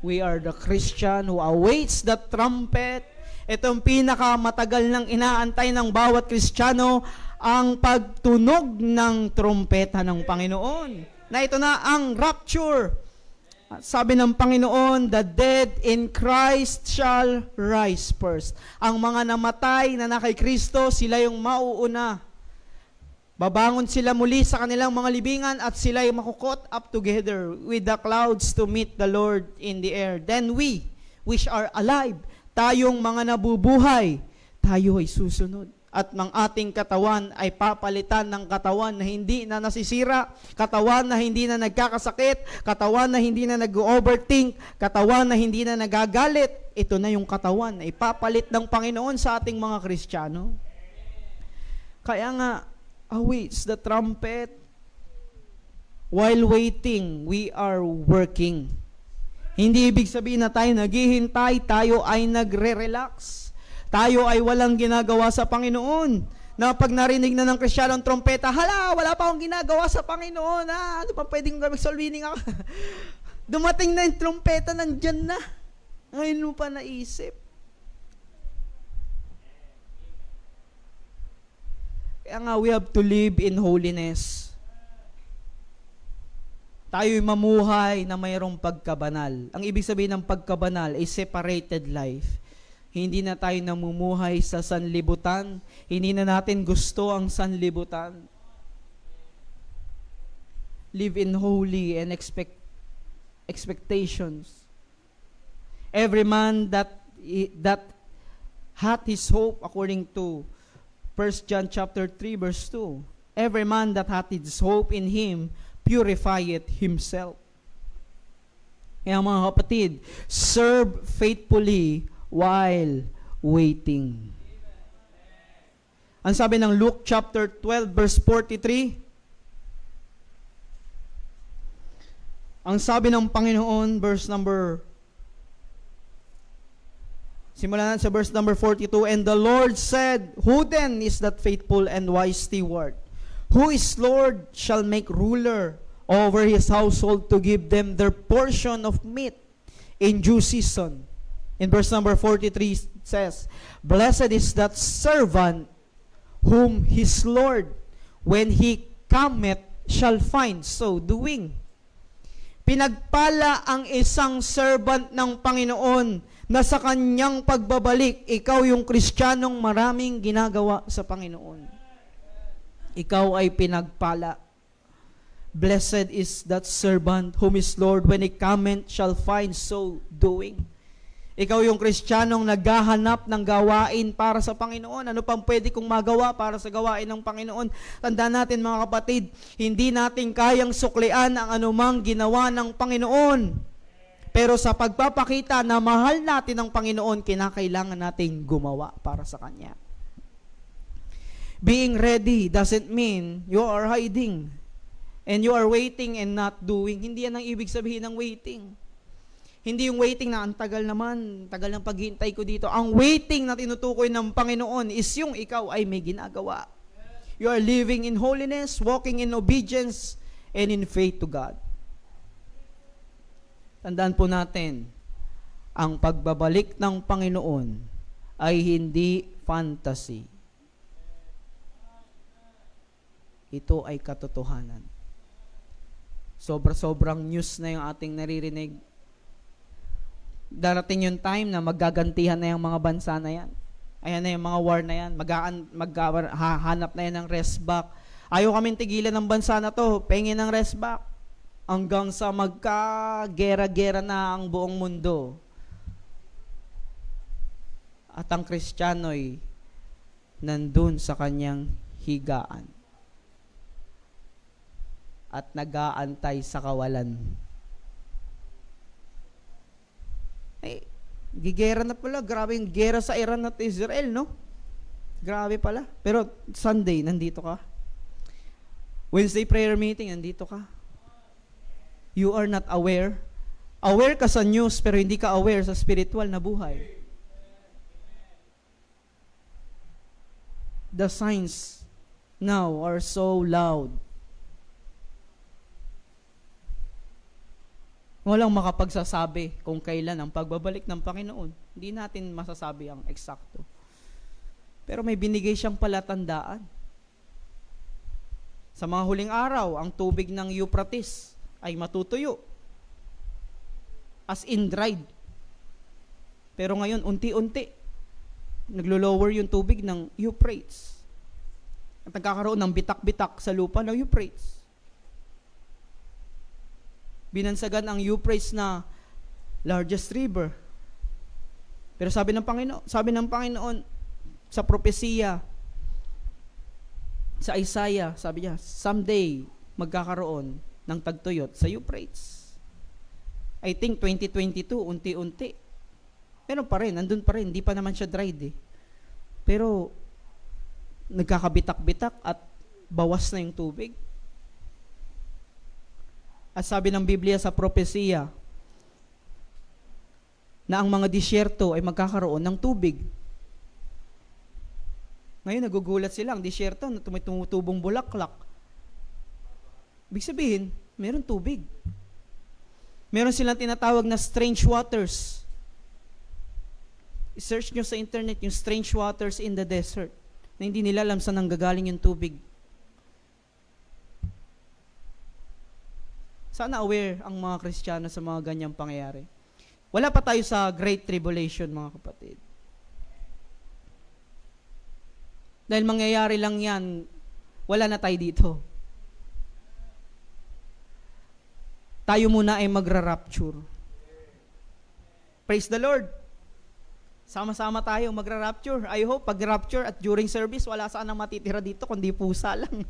We are the Christian who awaits the trumpet. Itong pinakamatagal ng inaantay ng bawat Kristiyano, ang pagtunog ng trumpeta ng Panginoon. Na ito na ang rapture. Sabi ng Panginoon, the dead in Christ shall rise first. Ang mga namatay na kay Kristo, sila yung mauuna. Babangon sila muli sa kanilang mga libingan at sila ay makukot up together with the clouds to meet the Lord in the air. Then we, which are alive, tayong mga nabubuhay, tayo ay susunod. At ng ating katawan ay papalitan ng katawan na hindi na nasisira, katawan na hindi na nagkakasakit, katawan na hindi na nag-overthink, katawan na hindi na nagagalit. Ito na yung katawan na ipapalit ng Panginoon sa ating mga Kristiyano. Kaya nga, awaits the trumpet. While waiting, we are working. Hindi ibig sabihin na tayo naghihintay, tayo ay nagre-relax. Tayo ay walang ginagawa sa Panginoon. Na pag narinig na ng Kristiyano ang trompeta, hala, wala pa akong ginagawa sa Panginoon. Ano pa pwedeng gawin? Solvining ako. Dumating na yung trompeta, nandyan na. Ngayon mo pa naisip. Kaya nga, we have to live in holiness. Tayo'y mamuhay na mayroong pagkabanal. Ang ibig sabihin ng pagkabanal ay separated life. Hindi na tayo namumuhay sa sanlibutan. Hindi na natin gusto ang sanlibutan. Live in holy and expectations. Every man that hath his hope, according to 1 John chapter 3 verse 2. Every man that hath his hope in him purifieth himself. Kaya mga kapatid, serve faithfully while waiting. Ang sabi ng Luke chapter 12 verse 43, ang sabi ng Panginoon, simulan sa verse number 42, and the Lord said, who then is that faithful and wise steward, who is Lord shall make ruler over his household to give them their portion of meat in due season. In verse number 43 says, blessed is that servant whom his Lord, when he cometh, shall find so doing. Pinagpala ang isang servant ng Panginoon na sa kanyang pagbabalik, ikaw yung Kristiyanong maraming ginagawa sa Panginoon. Ikaw ay pinagpala. Blessed is that servant whom his Lord, when he cometh, shall find so doing. Ikaw yung Kristiyanong naghahanap ng gawain para sa Panginoon. Ano pang pwede kong magawa para sa gawain ng Panginoon? Tandaan natin mga kapatid, hindi natin kayang suklian ang anumang ginawa ng Panginoon. Pero sa pagpapakita na mahal natin ang Panginoon, kinakailangan nating gumawa para sa Kanya. Being ready doesn't mean you are hiding and you are waiting and not doing. Hindi yan ang ibig sabihin ng waiting. Hindi yung waiting na ang tagal naman, tagal ng paghihintay ko dito. Ang waiting na tinutukoy ng Panginoon is yung ikaw ay may ginagawa. You are living in holiness, walking in obedience, and in faith to God. Tandaan po natin, ang pagbabalik ng Panginoon ay hindi fantasy. Ito ay katotohanan. Sobrang news na yung ating naririnig. Darating yung time na magagantihan na yung mga bansa na yan. Ayan na yung mga war na yan. Maghahanap na yan ng rest back. Ayaw kaming tigilan ng bansa na to, pengin ng rest back. Hanggang sa magka-gera-gera na ang buong mundo. At ang Kristiyano'y nandun sa kanyang higaan. At nag-aantay sa kawalan. Ay, gigera na pala. Grabe yung gera sa Iran at Israel, no? Grabe pala. Pero Sunday, nandito ka. Wednesday prayer meeting, nandito ka. You are not aware. Aware ka sa news, pero hindi ka aware sa spiritual na buhay. The signs now are so loud. Walang makapagsasabi kung kailan ang pagbabalik ng Panginoon. Hindi natin masasabi ang eksakto. Pero may binigay siyang palatandaan. Sa mga huling araw, ang tubig ng Euphrates ay matutuyo. As in dried. Pero ngayon, unti-unti, naglo-lower yung tubig ng Euphrates. At nagkakaroon ng bitak-bitak sa lupa ng Euphrates. Binansagan ang Euphrates na largest river. Pero sabi ng Panginoon sa propesiya, sa Isaiah, sabi niya, someday magkakaroon ng tagtuyot sa Euphrates. I think 2022, unti-unti. Pero pa rin, nandun pa rin, hindi pa naman siya dried eh. Pero nagkakabitak-bitak at bawas na yung tubig. At sabi ng Biblia sa propesiya na ang mga disyerto ay magkakaroon ng tubig. Ngayon nagugulat sila, ang disyerto na tumutubong bulaklak. Ibig sabihin, meron tubig. Meron silang tinatawag na strange waters. I-search nyo sa internet yung strange waters in the desert na hindi nila alam saan nanggagaling yung tubig. Sana aware ang mga Kristiyano sa mga ganyang pangyayari. Wala pa tayo sa Great Tribulation, mga kapatid. Dahil mangyayari lang yan, wala na tayo dito. Tayo muna ay magra-rapture. Praise the Lord. Sama-sama tayo magra-rapture. I hope pag-rapture at during service, wala saan ang matitira dito, kundi pusa lang.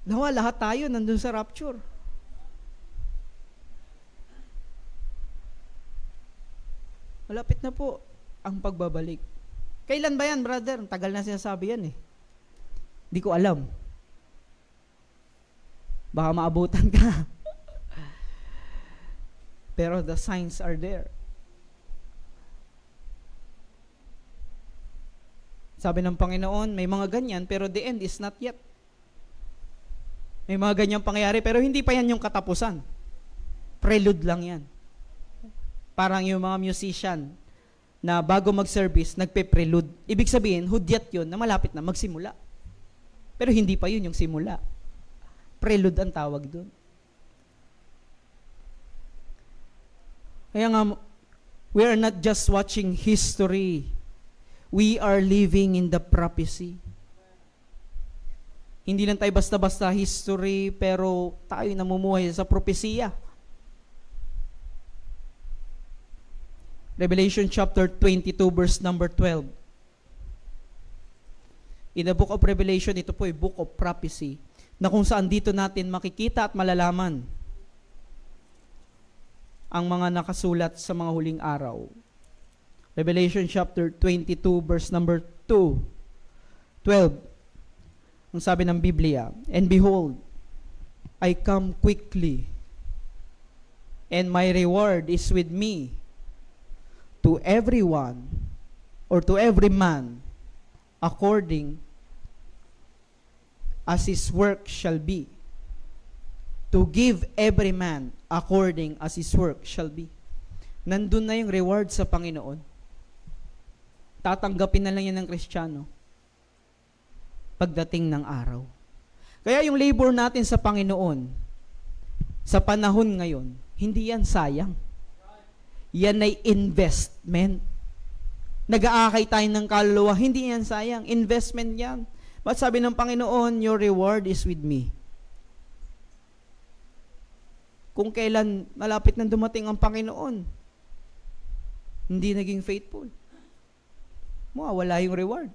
Nawa, lahat tayo nandun sa rapture. Malapit na po ang pagbabalik. Kailan ba yan, brother? Ang tagal na sinasabi yan eh. Hindi ko alam. Baka maabutan ka. Pero the signs are there. Sabi ng Panginoon, may mga ganyan, pero the end is not yet. May mga ganyang pangyayari, pero hindi pa yan yung katapusan. Prelude lang yan. Parang yung mga musician na bago mag-service, nagpe-prelude. Ibig sabihin, hudyat yun na malapit na magsimula. Pero hindi pa yun yung simula. Prelude ang tawag dun. Kaya nga, we are not just watching history. We are living in the prophecy. Hindi lang tayo basta-basta history, pero tayo namumuhay sa propesiya. Revelation chapter 22 verse number 12. In the book of Revelation, ito po ay book of prophecy, na kung saan dito natin makikita at malalaman ang mga nakasulat sa mga huling araw. Revelation chapter 22 verse number 12. Ang sabi ng Biblia, and behold, I come quickly, and my reward is with me, to everyone, or to every man, according as his work shall be. To give every man according as his work shall be. Nandun na yung reward sa Panginoon. Tatanggapin na lang yan ng Kristiyano pagdating ng araw. Kaya yung labor natin sa Panginoon, sa panahon ngayon, hindi yan sayang. Yan ay investment. Nag-aakay tayo ng kaluluwa, hindi yan sayang. Investment yan. But sabi ng Panginoon, your reward is with me. Kung kailan malapit na dumating ang Panginoon, hindi naging faithful, mawawala yung reward.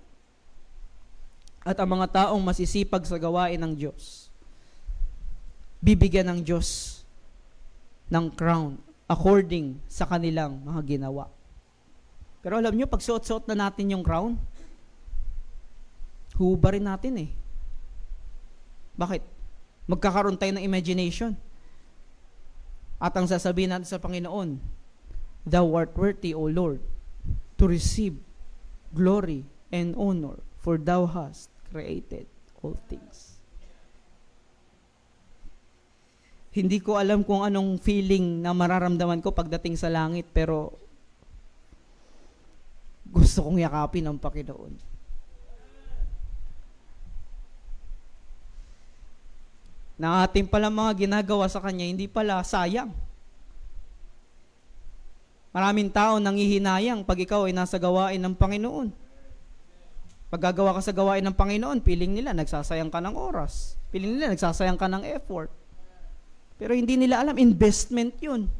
At ang mga taong masisipag sa gawain ng Diyos, bibigyan ng Diyos ng crown according sa kanilang mga ginawa. Pero alam nyo, pag suot-suot na natin yung crown, hubarin natin eh. Bakit? Magkakaroon tayo ng imagination. At ang sasabihin natin sa Panginoon, Thou art worthy, O Lord, to receive glory and honor, for Thou hast created all things. Hindi ko alam kung anong feeling na mararamdaman ko pagdating sa langit, pero gusto kong yakapin ang Panginoon. Na ating pala mga ginagawa sa Kanya, hindi pala sayang. Maraming tao nanghihinayang pag ikaw ay nasa gawain ng Panginoon. Pag gagawa ka sa gawain ng Panginoon, piling nila nagsasayang ka ng oras. Piling nila nagsasayang ka ng effort. Pero hindi nila alam, investment yun.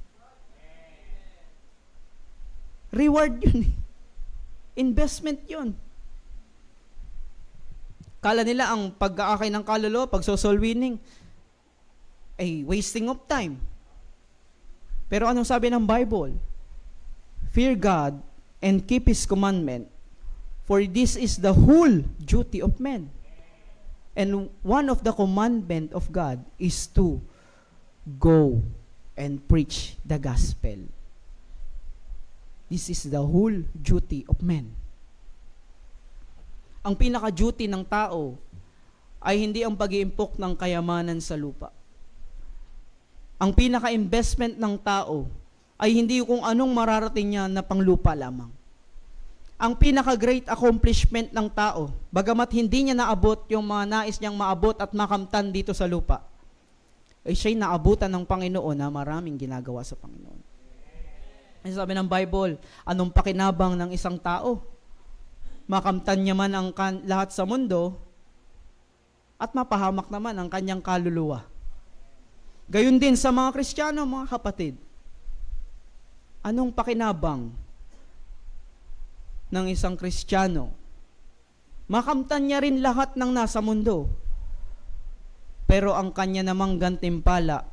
Reward yun. Investment yun. Kala nila ang pag-aakay ng kaluluwa, pag-soul winning, ay wasting of time. Pero anong sabi ng Bible? Fear God and keep His commandment, for this is the whole duty of men. And one of the commandment of God is to go and preach the gospel. This is the whole duty of men. Ang pinaka-duty ng tao ay hindi ang pag-iimpok ng kayamanan sa lupa. Ang pinaka-investment ng tao ay hindi kung anong mararating niya na panglupa lamang. Ang pinaka-great accomplishment ng tao, bagamat hindi niya naabot yung mga nais niyang maabot at makamtan dito sa lupa, ay siya'y naabutan ng Panginoon na maraming ginagawa sa Panginoon. Ay sabi ng Bible, anong pakinabang ng isang tao? Makamtan niya man ang lahat sa mundo at mapahamak naman ang kanyang kaluluwa. Gayon din sa mga Kristiyano, mga kapatid. Anong pakinabang ng isang Kristiyano? Makamtan niya rin lahat ng nasa mundo, pero ang kanya namang gantimpala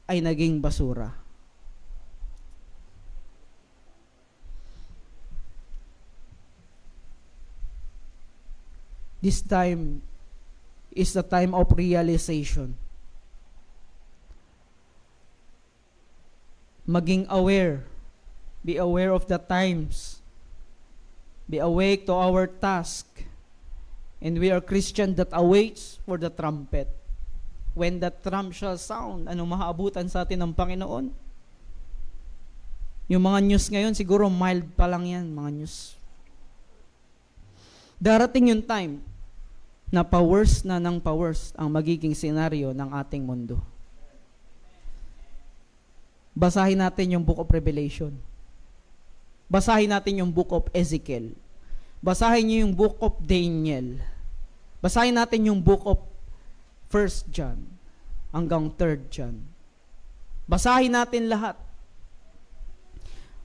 ay naging basura. This time is the time of realization. Maging aware. Be aware of the times. Be awake to our task. And we are Christian that awaits for the trumpet. When the trump shall sound, ano mahaabutan sa atin ng Panginoon? Yung mga news ngayon, siguro mild pa lang yan, mga news. Darating yung time na pa-worse na ng pa-worse ang magiging senaryo ng ating mundo. Basahin natin yung Book of Revelation. Basahin natin yung Book of Ezekiel. Basahin niyo yung Book of Daniel. Basahin natin yung Book of 1 John hanggang 3 John. Basahin natin lahat.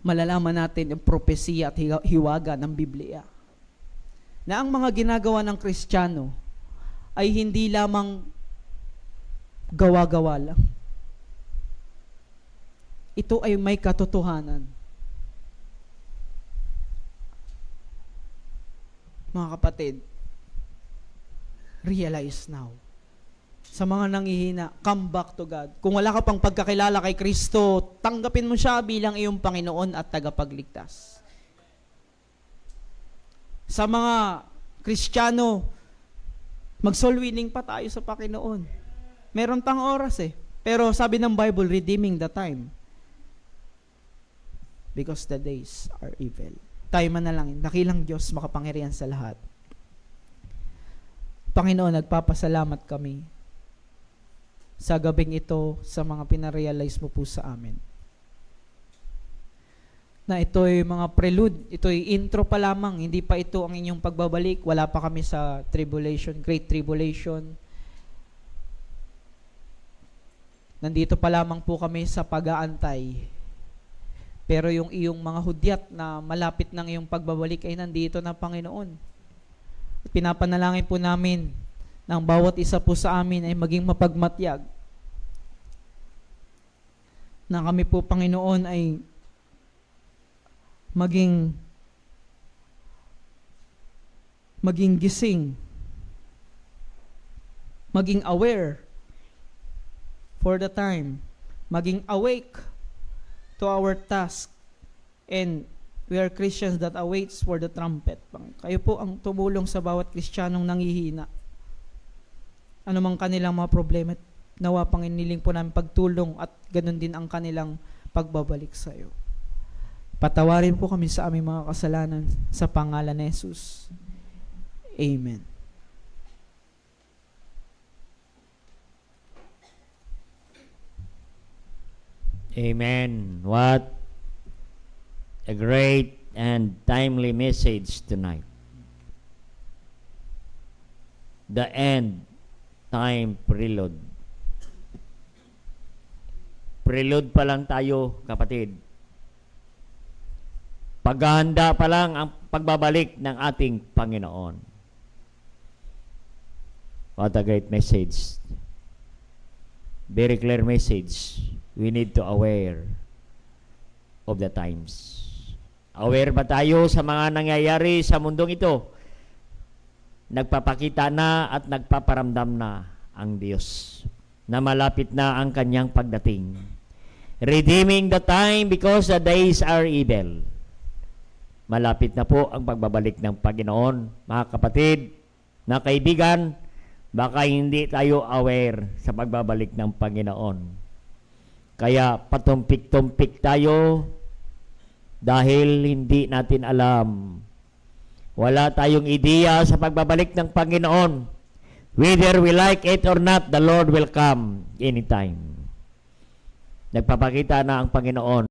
Malalaman natin yung propesiya at hiwaga ng Biblia. Na ang mga ginagawa ng Kristiyano ay hindi lamang gawa-gawa lang. Ito ay may katotohanan. Mga kapatid, realize now. Sa mga nanghihina, come back to God. Kung wala ka pang pagkakilala kay Kristo, tanggapin mo siya bilang iyong Panginoon at tagapagligtas. Sa mga Kristiyano, mag-soul winning pa tayo sa Panginoon. Meron pang oras eh. Pero sabi ng Bible, redeeming the time. Because the days are evil. Tayo manalangin. Dakilang Diyos, makapangyarihan sa lahat. Panginoon, nagpapasalamat kami sa gabing ito sa mga pinarealize mo po sa amin. na ito'y mga prelude, ito'y intro pa lamang, hindi pa ito ang inyong pagbabalik, wala pa kami sa tribulation, great tribulation. Nandito pa lamang po kami sa pag-aantay. Pero yung iyong mga hudyat na malapit ng iyong pagbabalik ay nandito na, Panginoon. Pinapanalangin po namin ng bawat isa po sa amin ay maging mapagmatyag. Na kami po, Panginoon, ay maging gising, maging aware for the time, maging awake to our task, and we are Christians that awaits for the trumpet. Kayo po ang tumulong sa bawat Kristiyanong nanghihina. Ano mang kanilang mga problema, nawa Panginiling po namin pagtulong at ganun din ang kanilang pagbabalik sa iyo. Patawarin po kami sa aming mga kasalanan sa pangalan ni Jesus. Amen. Amen. What a great and timely message tonight. The end time prelude. Prelude pa lang tayo, kapatid. Paghahanda pa lang ang pagbabalik ng ating Panginoon. What a great message. Very clear message. We need to aware of the times. Aware ba tayo sa mga nangyayari sa mundong ito? Nagpapakita na at nagpaparamdam na ang Diyos na malapit na ang kanyang pagdating. Redeeming the time because the days are evil. Malapit na po ang pagbabalik ng Panginoon. Mga kapatid, na kaibigan, baka hindi tayo aware sa pagbabalik ng Panginoon. Kaya patumpik-tumpik tayo dahil hindi natin alam. Wala tayong ideya sa pagbabalik ng Panginoon. Whether we like it or not, the Lord will come anytime. Nagpapakita na ang Panginoon